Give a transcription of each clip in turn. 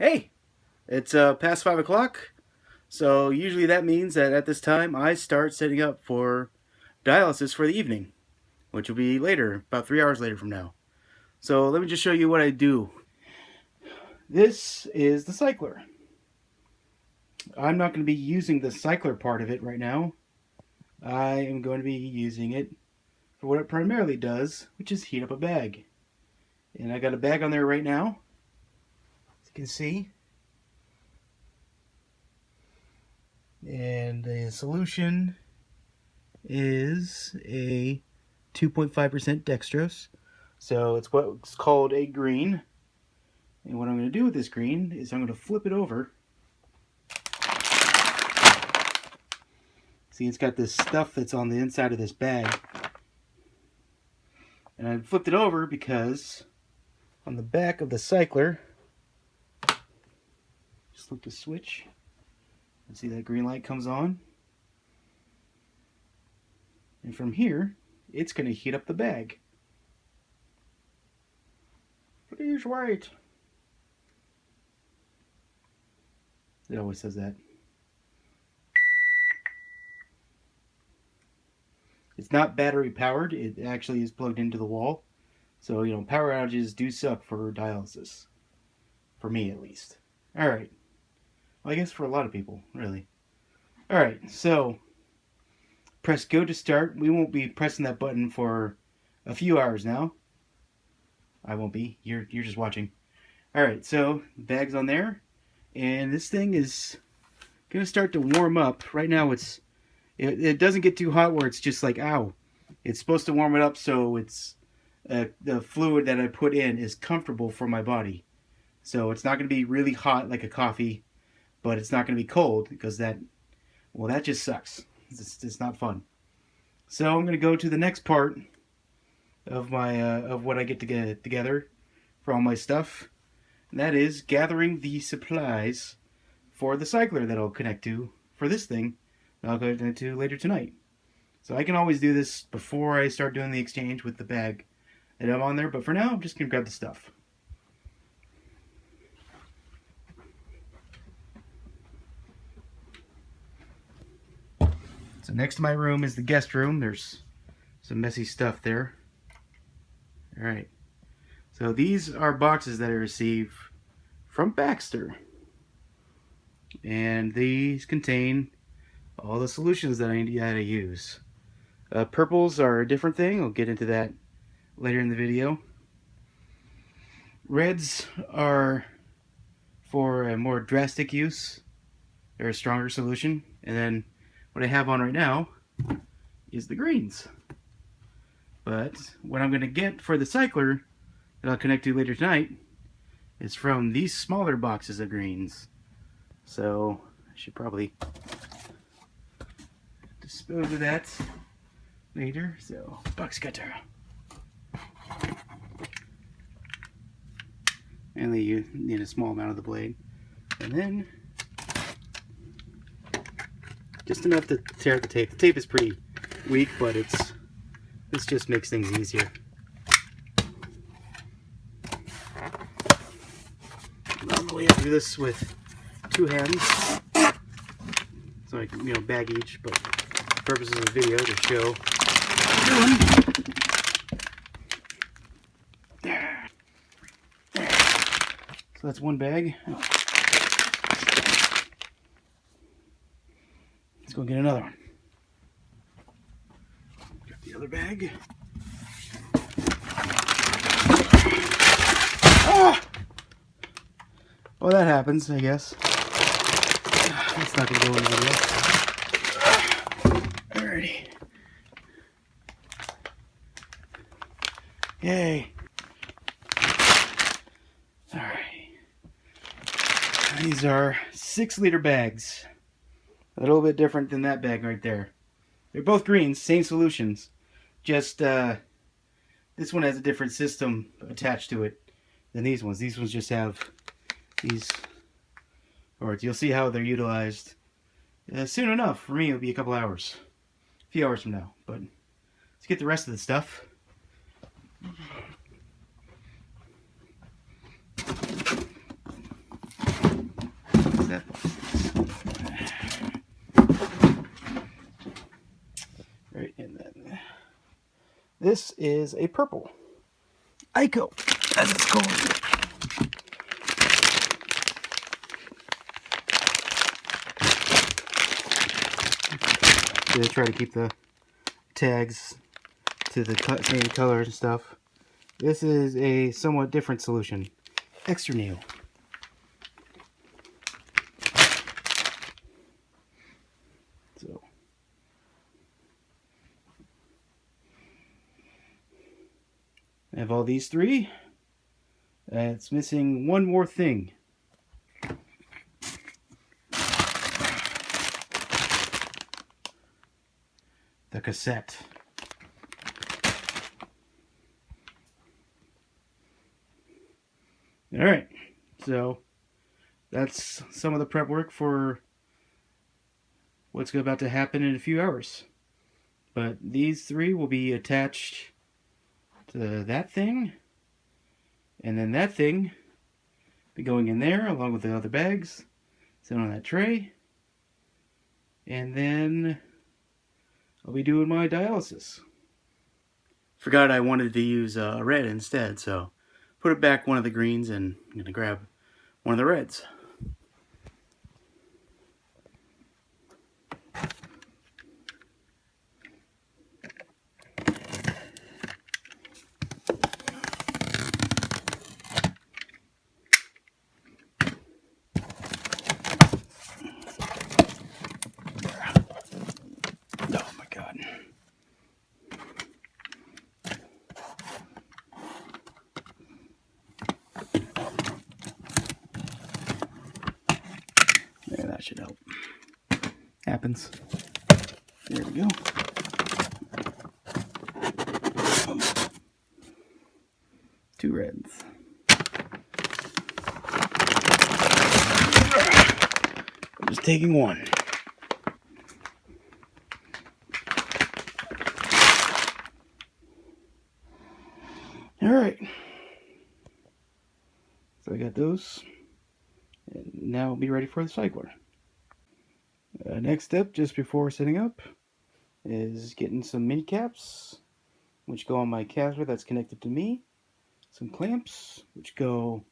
Hey, it's past 5 o'clock, so usually that means that at this time I start setting up for dialysis for the evening, which will be later, about 3 hours later from now. So let me just show you what I do. This is the cycler. I'm not going to be using the cycler part of it right now. I am going to be using it for what it primarily does, which is heat up a bag. And I got a bag on there right now, as you can see. And the solution is a 2.5% dextrose. So it's what's called a green. And what I'm going to do with this green is I'm going to flip it over. See, it's got this stuff that's on the inside of this bag. And I flipped it over because on the back of the cycler, just look to switch. And see that green light comes on. And from here, it's going to heat up the bag. Please wait. It always says that. It's not battery powered. It actually is plugged into the wall. So, power outages do suck for dialysis. For me, at least. Alright. Well, I guess for a lot of people, really. Alright, so press go to start. We won't be pressing that button for a few hours now. I won't be. You're just watching. Alright, so bag's on there. And this thing is going to start to warm up. Right now it doesn't get too hot where it's just like, ow. It's supposed to warm it up so it's the fluid that I put in is comfortable for my body. So it's not going to be really hot like a coffee, but it's not going to be cold because that just sucks. It's not fun. So I'm going to go to the next part of my of what I get to get together for all my stuff. And that is gathering the supplies for the cycler that I'll connect to for this thing that I'll connect to later tonight. So I can always do this before I start doing the exchange with the bag that I'm on there, but for now I'm just going to grab the stuff. So next to my room is the guest room. There's some messy stuff there. Alright. So these are boxes that I received from Baxter. And these contain all the solutions that I need to use. Purples are a different thing. I'll get into that later in the video. Reds are for a more drastic use. They're a stronger solution. And then what I have on right now is the greens. But what I'm going to get for the cycler that I'll connect to later tonight is from these smaller boxes of greens. So I should probably dispose of that later. So box cutter. And you need a small amount of the blade. And then just enough to tear out the tape. The tape is pretty weak, but this just makes things easier. Normally I do this with two hands, so I can bag each, but for purposes of the video to show what I'm doing. There. So that's one bag. Let's go get another one. Got the other bag. Oh! Well, that happens, I guess. That's not going to go in the video. Alrighty. Yay. Alright. These are 6-liter bags. A little bit different than that bag right there. They're both greens, same solutions. Just, this one has a different system attached to it than these ones. These ones just have these, or you'll see how they're utilized soon enough. For me, it'll be a couple hours. A few hours from now. But let's get the rest of the stuff. that box is. Right, and then this is a purple ICO, as it's called. To try to keep the tags to the same colors and stuff. This is a somewhat different solution. Extraordinarily. So I have all these three. It's missing one more thing. The cassette. Alright, so that's some of the prep work for what's about to happen in a few hours. But these three will be attached to that thing, and then that thing be going in there along with the other bags, sit on that tray, and then I'll be doing my dialysis. Forgot I wanted to use red instead, so put it back one of the greens, and I'm going to grab one of the reds. Oh my God. Yeah, that should help. Happens. There we go. Two reds. I'm just taking one. Alright. So I got those. And now I'll be ready for the cycler. Next step, just before setting up, is getting some mini caps, which go on my catheter that's connected to me. Some clamps, which go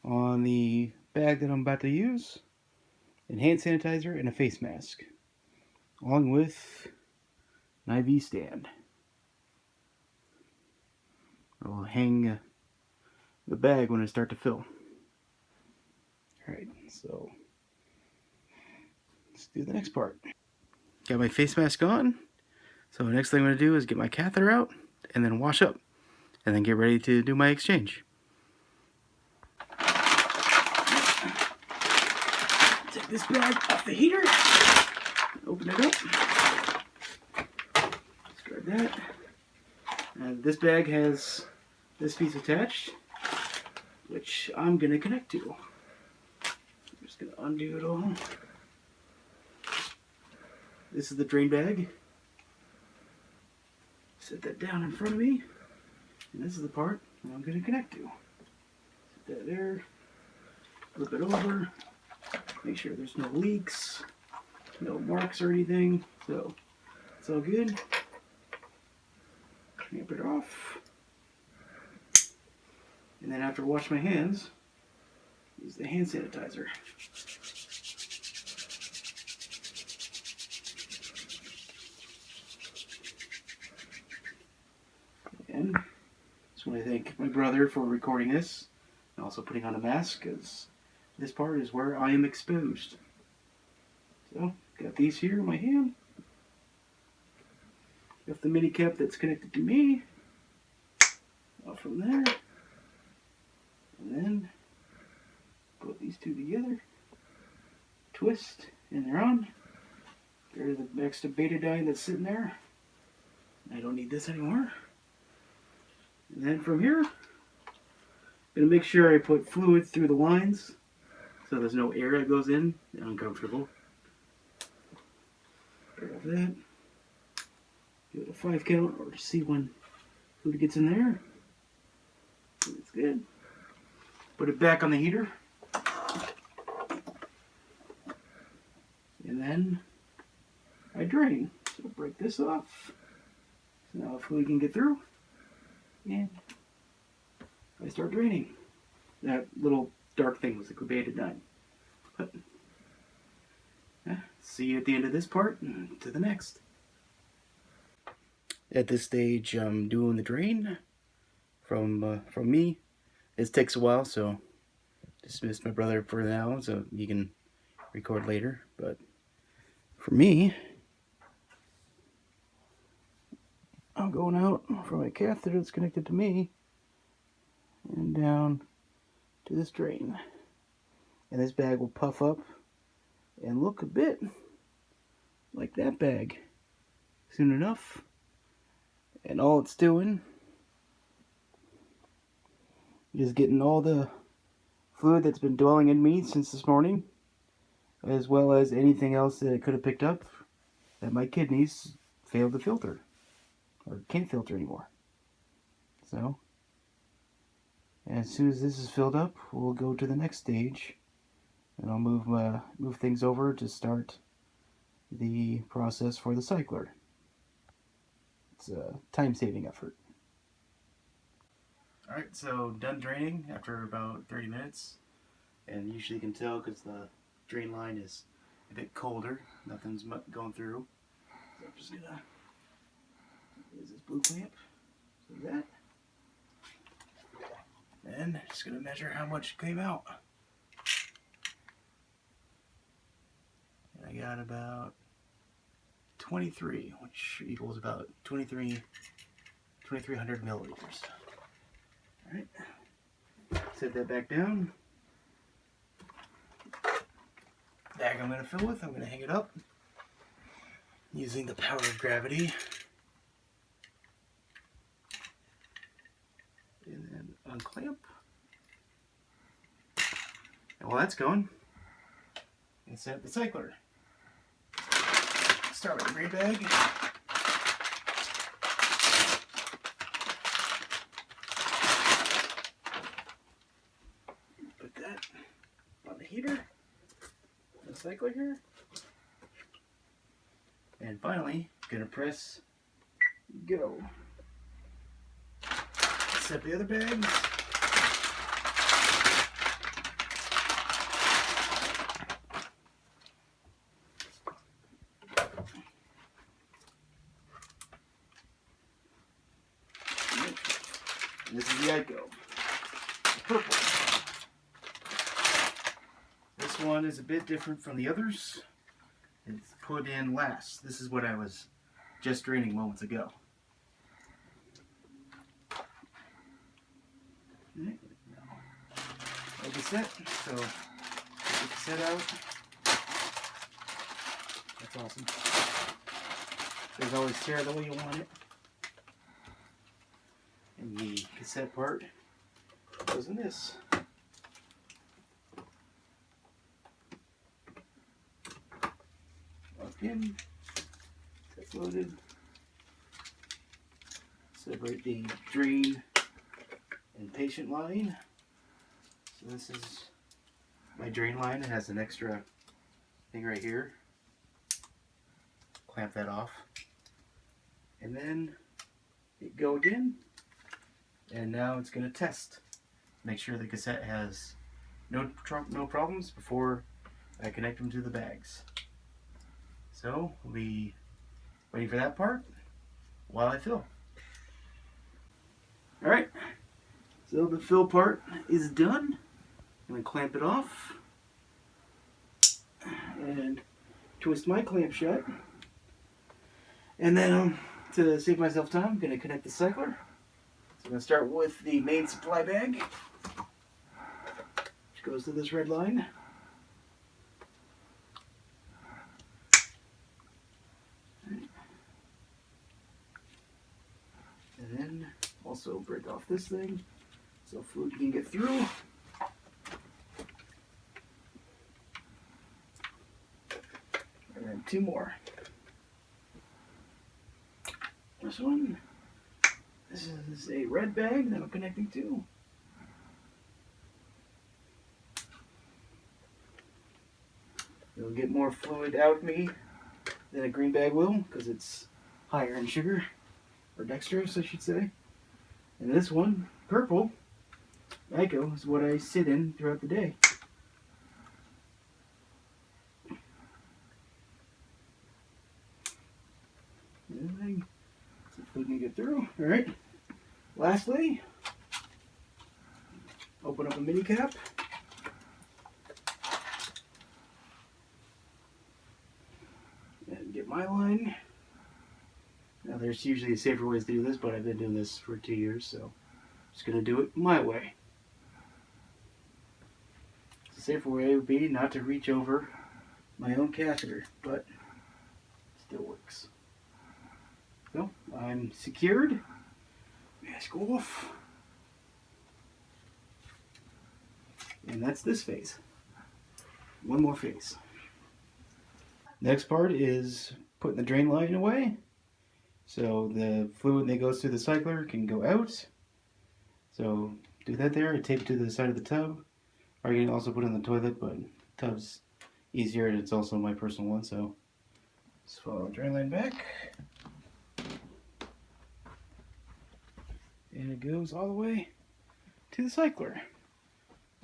on the bag that I'm about to use. And hand sanitizer and a face mask. Along with an IV stand. I'll hang the bag when I start to fill. Alright, so let's do the next part. Got my face mask on. So the next thing I'm going to do is get my catheter out and then wash up. And then get ready to do my exchange. Take this bag off the heater. Open it up. Let's grab that. And this bag has this piece attached, which I'm going to connect to. I'm just going to undo it all. This is the drain bag. Set that down in front of me. And this is the part that I'm going to connect to. Set that there. Flip it over. Make sure there's no leaks, no marks or anything. So it's all good. Clamp it off. And then after I wash my hands, use the hand sanitizer. And just want to thank my brother for recording this and also putting on a mask, because this part is where I am exposed. So, got these here in my hand. Got the mini cap that's connected to me. Off from there. And then put these two together. Twist, and they're on. Get rid of the extra betadine that's sitting there. I don't need this anymore. And then from here, I'm going to make sure I put fluid through the lines so there's no air that goes in. Uncomfortable. Grab that. Give it a 5 count or see when fluid gets in there. That's good. Put it back on the heater. and then I drain. So break this off. So now fluid can get through, and I start draining. That little dark thing was the betadine. But see you at the end of this part and to the next. At this stage, I'm doing the drain from me. This takes a while, so dismiss my brother for now, so you can record later. But for me, I'm going out from a catheter that's connected to me and down to this drain. And this bag will puff up and look a bit like that bag soon enough. And all it's doing is getting all the fluid that's been dwelling in me since this morning, as well as anything else that it could have picked up that my kidneys failed to filter or can't filter anymore. So as soon as this is filled up, we'll go to the next stage, and I'll move things over to start the process for the cycler. It's a time-saving effort. Alright, so done draining after about 30 minutes. And usually you can tell because the drain line is a bit colder. Nothing's going through. So I'm just gonna use this blue clamp. So that. And just gonna measure how much came out. And I got about 23, which equals about 2,300 milliliters. Alright, set that back down. Bag I'm going to fill with, I'm going to hang it up using the power of gravity. And then unclamp. And while that's going, I'm going to set up the cycler. Start with the gray bag. Put that on the heater, the cycler here. And finally, gonna press go. Set the other bags. This is the Ico, purple. This one is a bit different from the others. It's put in last. This is what I was just draining moments ago. Like a cassette, so get the cassette out. That's awesome. There's always tear the way you want it. And the cassette part goes in this. Lock in, that's loaded. Separate the drain and patient line. So this is my drain line. It has an extra thing right here. Clamp that off. And then hit go again. And now it's going to test. Make sure the cassette has no problems before I connect them to the bags. So we'll be waiting for that part while I fill. Alright, so the fill part is done. I'm going to clamp it off and twist my clamp shut. And then to save myself time, I'm going to connect the cycler. So I'm going to start with the main supply bag, which goes to this red line. And then also break off this thing so fluid can get through. And then two more. This one. This is a red bag that I'm connecting to. It'll get more fluid out of me than a green bag will because it's higher in sugar, or dextrose, I should say. And this one, purple, Echo, is what I sit in throughout the day. See if we can get through. Alright. Lastly, open up a mini cap. And get my line. Now there's usually safer ways to do this, but I've been doing this for 2 years, so I'm just going to do it my way. The safer way would be not to reach over my own catheter, but it still works. So I'm secured. Mask off. And that's this phase. One more phase. Next part is putting the drain line away, so the fluid that goes through the cycler can go out. So do that there, tape it to the side of the tub, or you can also put it in the toilet, but the tub's easier and it's also my personal one, so just follow the drain line back. And it goes all the way to the cycler.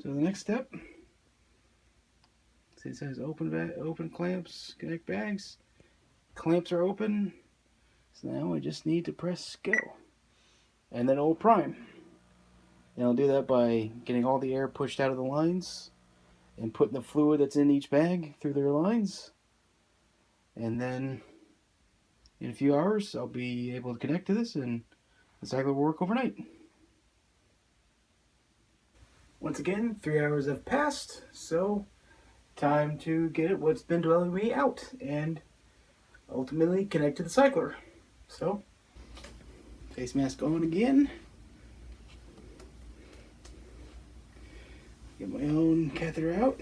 So the next step, see it says open clamps, connect bags. Clamps are open. So now I just need to press go. And then it'll prime. And I'll do that by getting all the air pushed out of the lines and putting the fluid that's in each bag through their lines. And then in a few hours I'll be able to connect to this and the cycler will work overnight. Once again, 3 hours have passed, so time to get what's been dwelling me out and ultimately connect to the cycler. So, face mask on again. Get my own catheter out.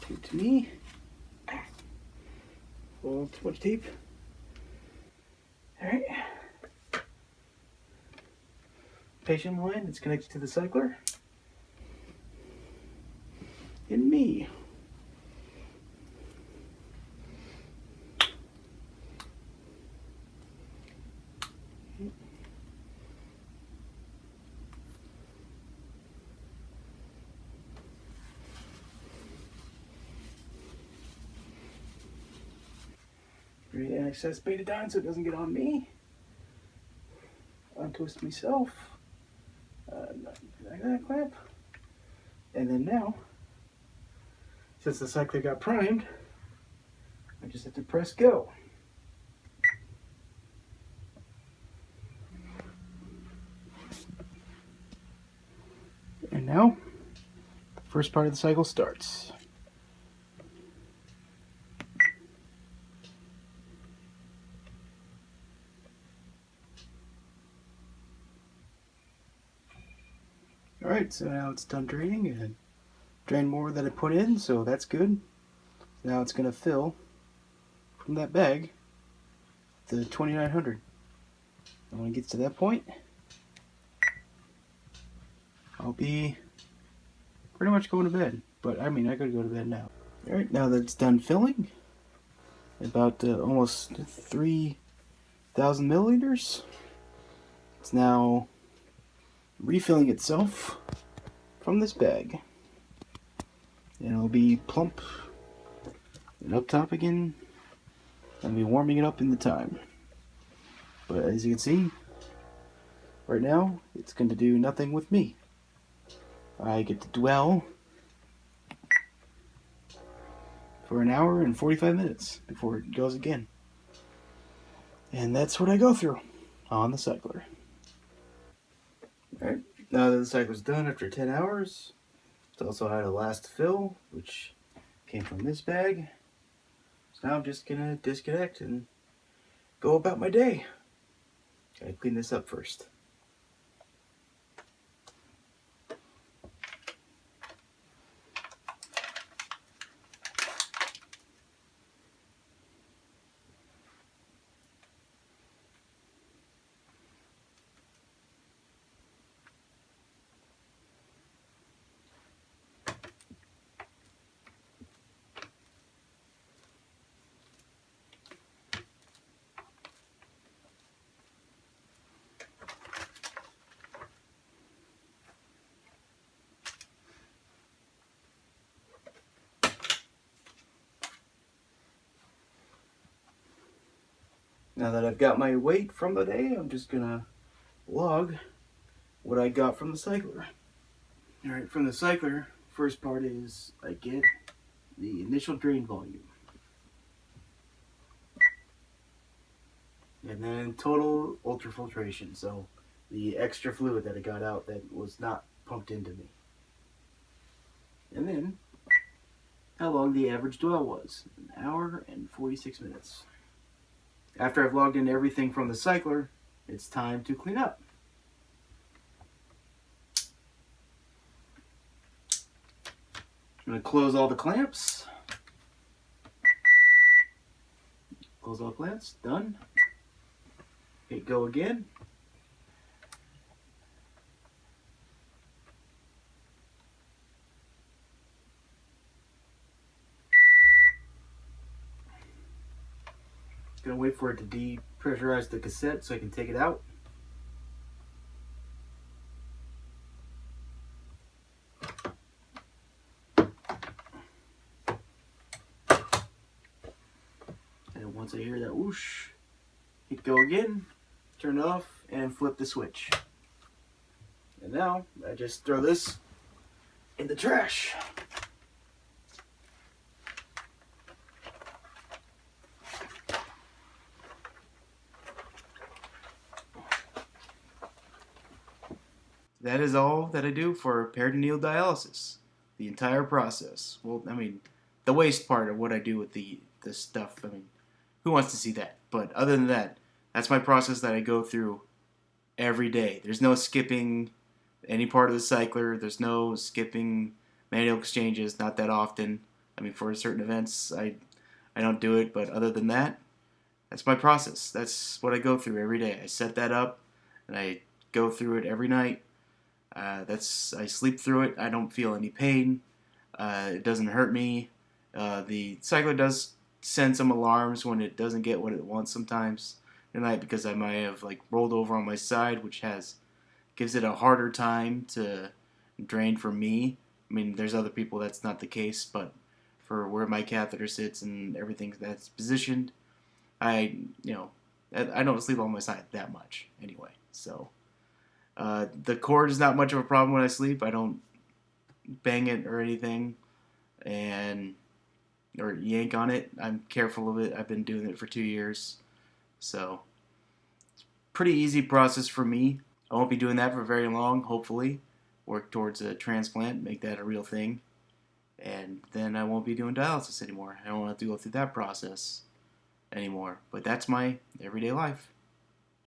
Tape to me. Well, too much tape. Alright. Patient line that's connected to the cycler. And me. Excess betadine so it doesn't get on me. Untwist myself. Like that clamp. And then now, since the cycler got primed, I just have to press go. And now, the first part of the cycle starts. Alright, so now it's done draining and drained more than I put in, so that's good. Now it's going to fill from that bag the 2900. And when it gets to that point, I'll be pretty much going to bed. But I mean, I could go to bed now. Alright, now that it's done filling, about almost 3,000 milliliters, it's now refilling itself from this bag. And it'll be plump and up top again. I'll be warming it up in the time. But as you can see, right now, it's going to do nothing with me. I get to dwell for an hour and 45 minutes before it goes again. And that's what I go through on the cycler. Alright, now that the cycle's done after 10 hours, it's also had a last fill, which came from this bag. So now I'm just gonna disconnect and go about my day. Gotta clean this up first. Now that I've got my weight from the day, I'm just gonna log what I got from the cycler. Alright, from the cycler, first part is I get the initial drain volume. And then total ultrafiltration, so the extra fluid that I got out that was not pumped into me. And then how long the average dwell was, 1 hour and 46 minutes. After I've logged in everything from the cycler, it's time to clean up. I'm going to close all the clamps. Close all the clamps, done. Hit go again. Gonna wait for it to depressurize the cassette so I can take it out. And once I hear that whoosh, hit go again, turn it off, and flip the switch. And now I just throw this in the trash. That is all that I do for peritoneal dialysis. The entire process. Well, I mean, the waste part of what I do with the stuff, I mean, who wants to see that? But other than that, that's my process that I go through every day. There's no skipping any part of the cycler. There's no skipping manual exchanges, not that often. I mean, for certain events, I don't do it, but other than that, that's my process. That's what I go through every day. I set that up, and I go through it every night. I sleep through it. I don't feel any pain. It doesn't hurt me. The cycler does send some alarms when it doesn't get what it wants sometimes at night because I might have like rolled over on my side, which gives it a harder time to drain for me. I mean, there's other people that's not the case, but for where my catheter sits and everything that's positioned, I don't sleep on my side that much anyway. So the cord is not much of a problem when I sleep. I don't bang it or anything, or yank on it. I'm careful of it. I've been doing it for 2 years, so it's a pretty easy process for me. I won't be doing that for very long. Hopefully, work towards a transplant, make that a real thing, and then I won't be doing dialysis anymore. I don't have to go through that process anymore. But that's my everyday life.